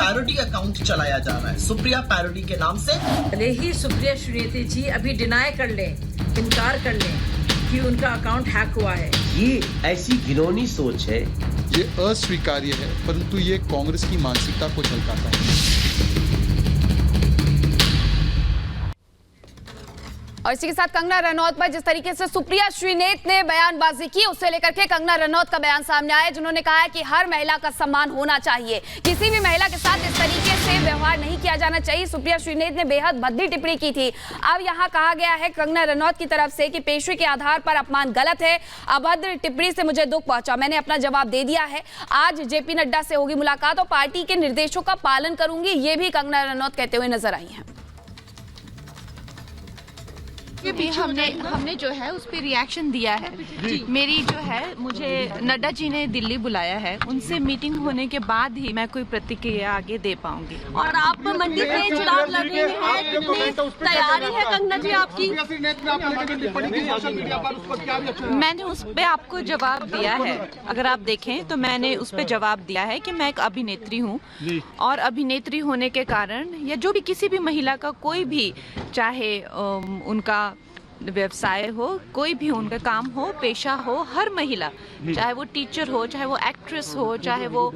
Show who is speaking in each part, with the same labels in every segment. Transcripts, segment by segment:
Speaker 1: Parody account चलाया जा रहा है सुप्रिया पैरोडी के नाम से।
Speaker 2: भले ही सुप्रिया श्रीनेत्री जी अभी डिनाई कर लें, इनकार कर लें कि उनका अकाउंट हैक हुआ है,
Speaker 3: ये ऐसी घिनौनी सोच है,
Speaker 4: ये अस्वीकार्य है, परंतु ये कांग्रेस की मानसिकता को झलकाता है।
Speaker 5: और इसी के साथ कंगना रनौत पर जिस तरीके से सुप्रिया श्रीनेत्र ने बयानबाजी की, उससे लेकर के कंगना रनौत का बयान सामने आया, जिन्होंने कहा है कि हर महिला का सम्मान होना चाहिए, किसी भी महिला के साथ इस तरीके से व्यवहार नहीं किया जाना चाहिए। सुप्रिया श्रीनेत्र ने बेहद भद्दी टिप्पणी की थी। अब यहाँ कहा गया है कंगना रनौत की तरफ से कि पेशे के आधार पर अपमान गलत है, अभद्र टिप्पणी से मुझे दुख पहुंचा, मैंने अपना जवाब दे दिया है, आज जेपी नड्डा से होगी मुलाकात और पार्टी के निर्देशों का पालन करूंगी, ये भी कंगना रनौत कहते हुए नजर आई है।
Speaker 6: हमने जो है उस पर रिएक्शन दिया है। मेरी जो है, मुझे नड्डा जी ने दिल्ली बुलाया है, उनसे मीटिंग होने के बाद ही मैं कोई प्रतिक्रिया आगे दे पाऊंगी।
Speaker 7: और आप मंडी से चुनाव लड़ रहे हैं, कितनी तैयारी है कंगना जी आपकी?
Speaker 6: मैंने उस पर आपको जवाब दिया है, अगर आप देखें तो मैंने उस पर जवाब दिया है कि मैं एक अभिनेत्री हूँ और अभिनेत्री होने के कारण या जो भी किसी भी महिला का कोई भी, चाहे उनका व्यवसाय हो, कोई भी उनका काम हो, पेशा हो, हर महिला, चाहे वो टीचर हो, चाहे वो एक्ट्रेस हो, चाहे वो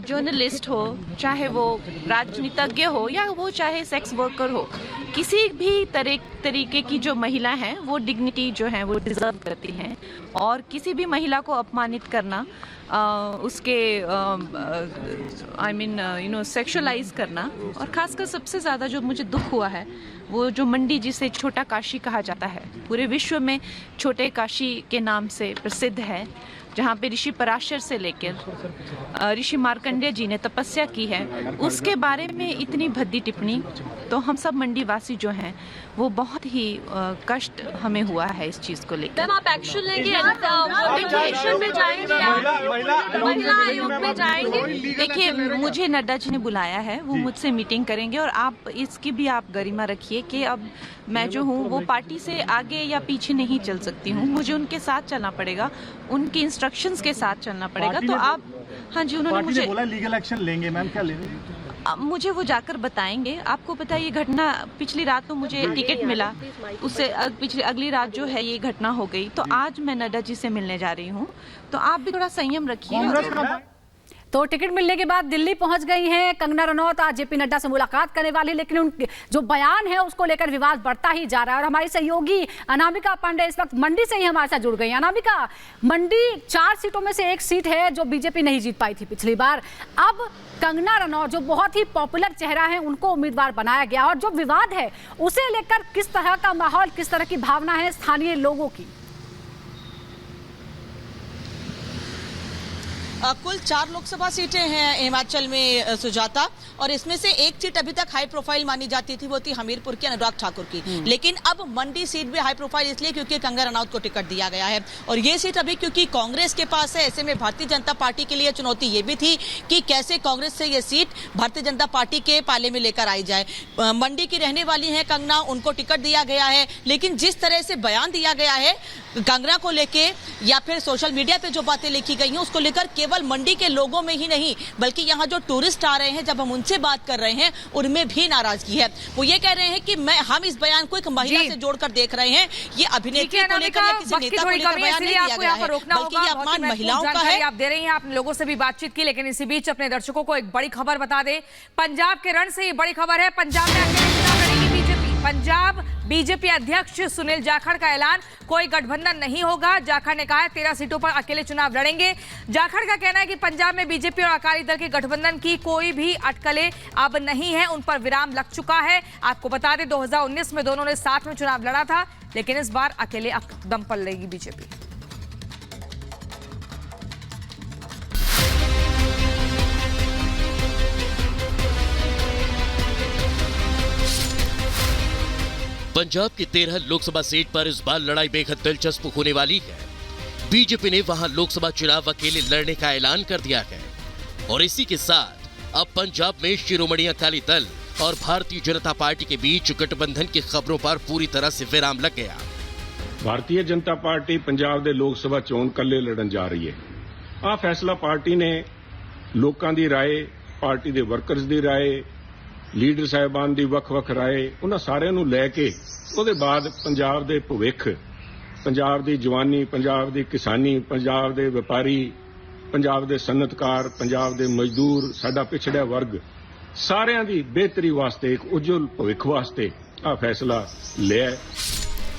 Speaker 6: जर्नलिस्ट हो, चाहे वो राजनीतिज्ञ हो या वो चाहे सेक्स वर्कर हो, किसी भी तरीके की जो महिला हैं वो डिग्निटी जो है वो डिजर्व करती हैं। और किसी भी महिला को अपमानित करना, उसके सेक्सुअलाइज करना, और खासकर सबसे ज़्यादा जो मुझे दुख हुआ है वो जो मंडी जिसे छोटा काशी कहा जाता है, पूरे विश्व में छोटे काशी के नाम से प्रसिद्ध है, जहाँ पे ऋषि पराशर से लेकर ऋषि मार्कंडेय जी ने तपस्या की है, उसके बारे में इतनी भद्दी टिप्पणी, तो हम सब मंडी वासी जो हैं वो बहुत ही कष्ट हमें हुआ है इस चीज़ को लेकर।
Speaker 7: आप एक्शन लेंगे, एक्शन में जाएंगे, महिला आयोग में जाएंगे?
Speaker 6: देखिए, मुझे नड्डा जी ने बुलाया है, वो मुझसे मीटिंग करेंगे और आप इसकी भी आप गरिमा रखिए कि अब मैं जो हूँ वो पार्टी से आगे या पीछे नहीं चल सकती हूँ, मुझे उनके साथ चलना पड़ेगा, उनकी इंस्ट्रक्शंस के साथ चलना पड़ेगा। तो आप, हाँ जी, उन्होंने मुझे
Speaker 8: बोला लीगल एक्शन लेंगे। मैम क्या ले रहे हैं?
Speaker 6: मुझे वो जाकर बताएंगे। आपको पता है ये घटना, पिछली रात तो मुझे टिकट मिला, उससे अगली रात जो है ये घटना हो गई, तो आज मैं नड्डा जी से मिलने जा रही हूँ, तो आप भी थोड़ा संयम रखिए।
Speaker 9: तो टिकट मिलने के बाद दिल्ली पहुंच गई हैं कंगना रनौत, आज जेपी नड्डा से मुलाकात करने वाली, लेकिन उनके जो बयान है उसको लेकर विवाद बढ़ता ही जा रहा है। और हमारी सहयोगी अनामिका पांडे इस वक्त मंडी से ही हमारे साथ जुड़ गई हैं। अनामिका, मंडी 4 सीटों में से एक सीट है जो बीजेपी नहीं जीत पाई थी पिछली बार, अब कंगना रनौत जो बहुत ही पॉपुलर चेहरा है उनको उम्मीदवार बनाया गया, और जो विवाद है उसे लेकर किस तरह का माहौल, किस तरह की भावना है स्थानीय लोगों की?
Speaker 10: कुल 4 लोकसभा सीटें हैं हिमाचल में सुजाता, और इसमें से एक सीट अभी तक हाई प्रोफाइल मानी जाती थी, वो थी हमीरपुर की अनुराग ठाकुर की। लेकिन अब मंडी सीट भी हाई प्रोफाइल इसलिए क्योंकि कंगना रनौत को टिकट दिया गया है, और ये सीट अभी क्योंकि कांग्रेस के पास है, ऐसे में भारतीय जनता पार्टी के लिए चुनौती ये भी थी कि कैसे कांग्रेस से ये सीट भारतीय जनता पार्टी के पाले में लेकर आई जाए। मंडी की रहने वाली है कंगना, उनको टिकट दिया गया है, लेकिन जिस तरह से बयान दिया गया है कंगना को लेके या फिर सोशल मीडिया पे जो बातें लिखी गई हैं उसको लेकर केवल मंडी के लोगों में ही नहीं बल्कि यहाँ जो टूरिस्ट आ रहे हैं, जब हम उनसे बात कर रहे हैं उनमें भी नाराजगी है। वो ये कह रहे हैं कि हम इस बयान को एक महिला से जोड़कर देख रहे हैं, ये अभिनेत्री को लेकर या किसी नेता को लेकर बयान नहीं दिया गया है, बल्कि ये अपमान महिलाओं का है।
Speaker 5: आप दे रही हैं, आपने लोगों से भी बातचीत की, लेकिन इसी बीच अपने दर्शकों को एक बड़ी खबर बता दें। पंजाब के रण से ये बड़ी खबर है, पंजाब में अकेले चुनाव लड़ेगी बीजेपी। पंजाब बीजेपी अध्यक्ष सुनील जाखड़ का ऐलान, कोई गठबंधन नहीं होगा। जाखड़ ने कहा है 13 सीटों पर अकेले चुनाव लड़ेंगे। जाखड़ का कहना है कि पंजाब में बीजेपी और अकाली दल के गठबंधन की कोई भी अटकलें अब नहीं है, उन पर विराम लग चुका है। आपको बता दें 2019 में दोनों ने साथ में चुनाव लड़ा था, लेकिन इस बार अकेले दम पर लड़ेगी बीजेपी।
Speaker 11: पंजाब की 13 लोकसभा सीट पर इस बार लड़ाई बेहद दिलचस्प होने वाली है। बीजेपी ने वहां लोकसभा चुनाव अकेले लड़ने का ऐलान कर दिया है, और इसी के साथ अब पंजाब में शिरोमणि अकाली दल और भारतीय जनता पार्टी के बीच गठबंधन की खबरों पर पूरी तरह से विराम लग गया।
Speaker 12: भारतीय जनता पार्टी पंजाब ਦੇ लोकसभा चोन ਕੱਲੇ लड़न जा रही है। आ फैसला पार्टी ने लोगों की राय ਪਾਰਟੀ ਦੇ ਵਰਕਰਸ ਦੀ ਰਾਏ, ਲੀਡਰ ਸਾਹਿਬਾਨ ਦੀ ਵੱਖ-ਵੱਖ ਰਾਏ, ਉਹਨਾਂ ਸਾਰਿਆਂ ਨੂੰ ਲੈ ਕੇ ਉਹਦੇ ਬਾਅਦ ਪੰਜਾਬ ਦੇ ਭਵਿੱਖ, ਪੰਜਾਬ ਦੀ ਜਵਾਨੀ, ਪੰਜਾਬ ਦੀ ਕਿਸਾਨੀ, ਪੰਜਾਬ ਦੇ ਵਪਾਰੀ, ਪੰਜਾਬ ਦੇ ਸਨਅਤਕਾਰ, ਪੰਜਾਬ ਦੇ ਮਜ਼ਦੂਰ, ਸਾਡਾ ਪਿਛੜਿਆ ਵਰਗ, ਸਾਰਿਆਂ ਦੀ ਬਿਹਤਰੀ ਵਾਸਤੇ, ਇੱਕ ਉਜਵਲ ਭਵਿੱਖ ਵਾਸਤੇ ਆ फैसला लिया है।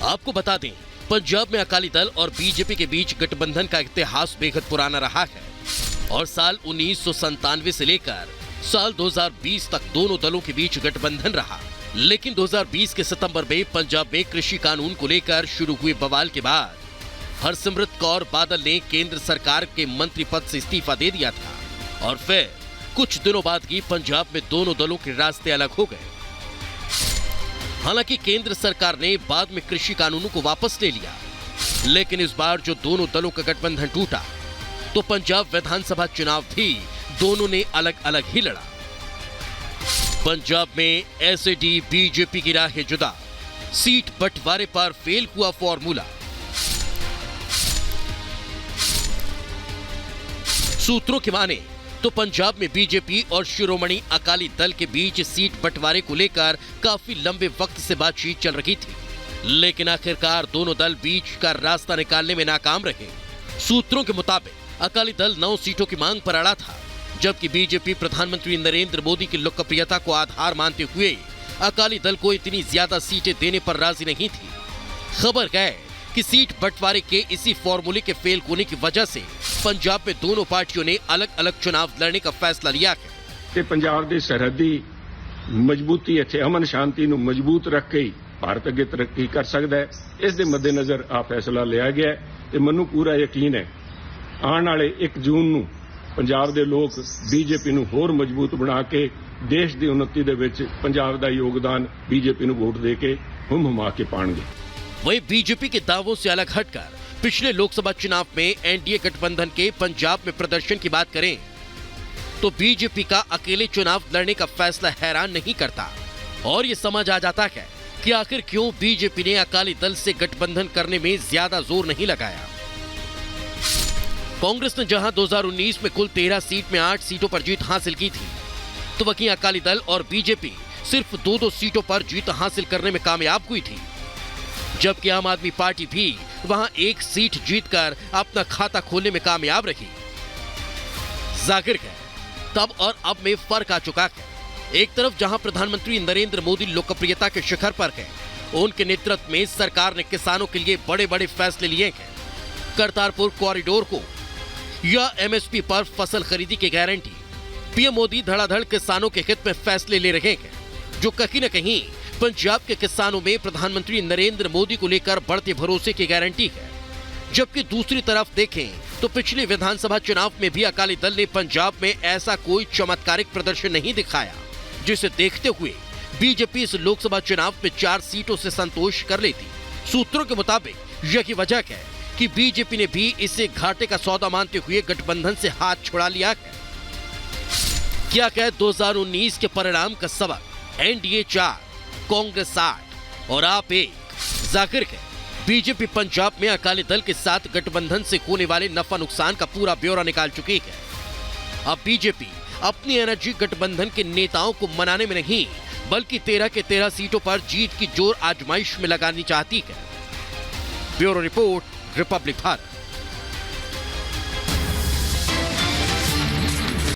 Speaker 11: आपको बता दें, पंजाब में अकाली दल और बीजेपी के बीच गठबंधन का इतिहास बेहद पुराना रहा है और साल 1997 से लेकर साल 2020 तक दोनों दलों के बीच गठबंधन रहा। लेकिन 2020 के सितंबर में पंजाब में कृषि कानून को लेकर शुरू हुए बवाल के बाद हरसिमरत कौर बादल ने केंद्र सरकार के मंत्री पद से इस्तीफा दे दिया था और फिर कुछ दिनों बाद ही पंजाब में दोनों दलों के रास्ते अलग हो गए। हालांकि केंद्र सरकार ने बाद में कृषि कानूनों को वापस ले लिया, लेकिन इस बार जो दोनों दलों का गठबंधन टूटा तो पंजाब विधानसभा चुनाव भी दोनों ने अलग अलग ही लड़ा। पंजाब में एसएडी बीजेपी की राहें जुदा, सीट बंटवारे पर फेल हुआ फॉर्मूला। सूत्रों की माने तो पंजाब में बीजेपी और शिरोमणि अकाली दल के बीच सीट बंटवारे को लेकर काफी लंबे वक्त से बातचीत चल रही थी, लेकिन आखिरकार दोनों दल बीच का रास्ता निकालने में नाकाम रहे। सूत्रों के मुताबिक अकाली दल 9 सीटों की मांग पर अड़ा था, जबकि बीजेपी प्रधानमंत्री नरेंद्र मोदी की लोकप्रियता को आधार मानते हुए अकाली दल को इतनी ज्यादा सीटें देने पर राजी नहीं थी। खबर है कि सीट बंटवारे के इसी फॉर्मूले के फेल होने की वजह से पंजाब में दोनों पार्टियों ने अलग अलग चुनाव लड़ने का फैसला लिया है।
Speaker 12: ਤੇ ਪੰਜਾਬ ਦੀ ਸਰਹੱਦੀ ਮਜ਼ਬੂਤੀ, ਇੱਥੇ ਅਮਨ ਸ਼ਾਂਤੀ ਨੂੰ ਮਜ਼ਬੂਤ ਰੱਖ ਕੇ ਭਾਰਤ ਅੱਗੇ ਤਰੱਕੀ ਕਰ ਸਕਦਾ ਹੈ। ਇਸ ਦੇ ਮੱਦੇਨਜ਼ਰ ਆ ਫੈਸਲਾ ਲਿਆ ਗਿਆ ਹੈ ਤੇ ਮੈਨੂੰ ਪੂਰਾ ਯਕੀਨ ਹੈ ਆਉਣ ਵਾਲੇ 1 ਜੂਨ ਨੂੰ ਪੰਜਾਬ ਦੇ ਲੋਕ ਬੀਜੇਪੀ ਨੂੰ ਹੋਰ ਮਜ਼ਬੂਤ ਬਣਾ ਕੇ ਦੇਸ਼ ਦੀ ਉન્નਤੀ ਦੇ ਵਿੱਚ ਪੰਜਾਬ ਦਾ ਯੋਗਦਾਨ ਬੀਜੇਪੀ ਨੂੰ ਵੋਟ ਦੇ ਕੇ ਹੁਮ-ਹੁਮਾ ਕੇ ਪਾਣਗੇ।
Speaker 11: वहीं बीजेपी के दावों से अलग हटकर पिछले लोकसभा चुनाव में एनडीए गठबंधन के पंजाब में प्रदर्शन की बात करें तो बीजेपी का अकेले चुनाव लड़ने का फैसला हैरान नहीं करता और ये समझ आ जाता है कि आखिर क्यों बीजेपी ने अकाली दल से गठबंधन करने में ज्यादा जोर नहीं लगाया। कांग्रेस ने जहां 2019 में कुल 13 सीट में 8 सीटों पर जीत हासिल की थी, तो वहीं अकाली दल और बीजेपी सिर्फ 2-2 सीटों पर जीत हासिल करने में कामयाब हुई थी, जबकि आम आदमी पार्टी भी वहां 1 सीट जीतकर अपना खाता खोलने में कामयाब रही। जाहिर है तब और अब में फर्क आ चुका है। एक तरफ जहां प्रधानमंत्री नरेंद्र मोदी लोकप्रियता के शिखर पर है, उनके नेतृत्व में सरकार ने किसानों के लिए बड़े बड़े फैसले लिए हैं। करतारपुर कॉरिडोर को या एमएसपी पर फसल खरीदी की गारंटी। पीएम मोदी धड़ाधड़ किसानों के हित में फैसले ले रहे हैं, जो कहीं न कहीं पंजाब के किसानों में प्रधानमंत्री नरेंद्र मोदी को लेकर बढ़ते भरोसे की गारंटी है। जबकि दूसरी तरफ देखें तो पिछले विधानसभा चुनाव में भी अकाली दल ने पंजाब में ऐसा कोई चमत्कारिक प्रदर्शन नहीं दिखाया, जिसे देखते हुए बीजेपी इस लोकसभा चुनाव में 4 सीटों से संतोष कर लेती। सूत्रों के मुताबिक यही वजह है कि बीजेपी ने भी इसे घाटे का सौदा मानते हुए गठबंधन से हाथ छुड़ा लिया है। क्या कहे 2019 के परिणाम का सबक एनडीए 4, कांग्रेस 8 और आप 1। जाहिर है बीजेपी पंजाब में अकाली दल के साथ गठबंधन से होने वाले नफा नुकसान का पूरा ब्यौरा निकाल चुकी है। अब बीजेपी अपनी एनर्जी गठबंधन के नेताओं को मनाने में नहीं, बल्कि 13 के 13 सीटों पर जीत की जोर आजमाइश में लगानी चाहती है। Bureau report, Republic Bharat.